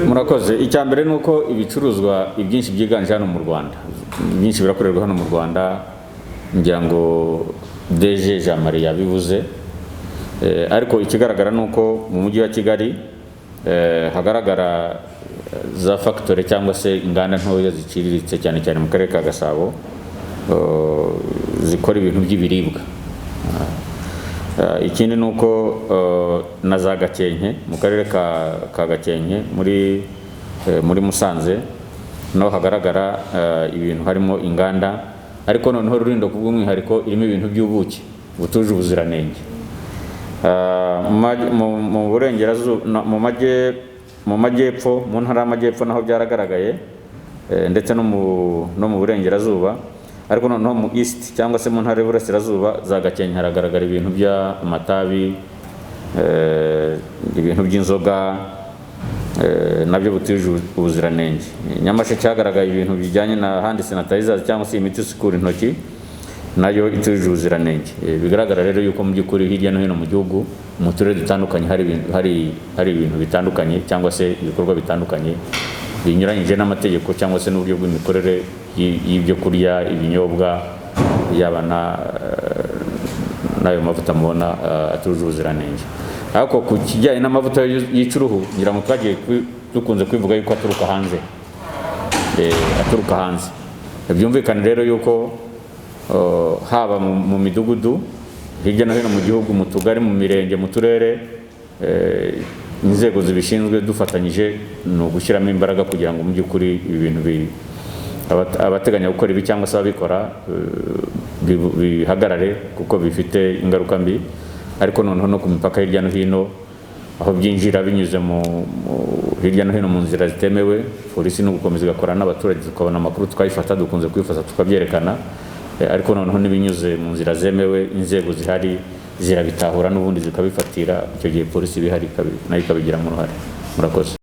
Murakoze. Icyambere nuko ibicuruzwa ibyinshi byiganje hano mu Rwanda, byinshi birakorerwa hano mu Rwanda, ngira ngo DG Jean Marie yabivuze, ariko ikigaragara nuko mu mujyi wa Kigali hagaragara za factory cyangwa se inganda ntoya ziciriritse cyane cyane mu karere ka Gasabo zikora ibintu by'ibiribwa. Ikindi nuko na za Gakenke mu karere ka Gakenke muri Musanze no hagaragara ibintu harimo inganda, ariko noneho Rulindo kubw'umwihariko irimo ibintu by'ubuki butuje ubuziranenge. Mu burengerazuba mu majyepfo, mu ntara y'amajyepfo naho byaragaragaye, ndetse no mu burengerazuba, ariko noneho mu east cyangwa se mu ntara y'Iburasirazuba za Gakenke haragaragara ibintu by'amatabi, ibintu by'inzoga nabyo butuje ubuziranenge. Nyamasheke hagaragaye ibintu bijyanye na hand sanitizers cyangwa se imiti isukura intoki nayo ituje ubuziranenge. Bigaragara rero yuko mu by'ukuri hirya no hino mu gihugu mu turere dutandukanye hari ibintu bitandukanye cyangwa se ibikorwa bitandukanye binyuranyije n'amategeko cyangwa se n'uburyo bw'imikorere y'ibyo kurya, ibinyobwa, yaba n'ayo mavuta mubona atuje ubuziranenge. Ariko ku kijyanye n'amavuta yica uruhu, ngira ngo twagiye dukunze kwivuga yuko aturuka hanze, byumvikane rero yuko haba mu midugudu hirya no hino mu gihugu, mu tugari, mu mirenge, mu turere, inzego zibishinzwe dufatanyije ni ugushyiramo imbaraga kugira ngo mu by'ukuri ibintu abateganya gukora ibi cyangwa se ababikora bihagarare kuko bifite ingaruka mbi. Ariko noneho no ku mipaka hirya no hino aho byinjira binyuze hirya no hino mu nzira zitemewe, polisi no gukomeza igakorana n'abaturage tukabona amakuru tukayifata, dukunze kwifata tukabyerekana, ariko noneho n'ibinyuze mu nzira zemewe inzego zihari zirabitahura n'ubundi zikabifatira, icyo gihe polisi bihari nayo ikabigiramo uruhare. Murakoze.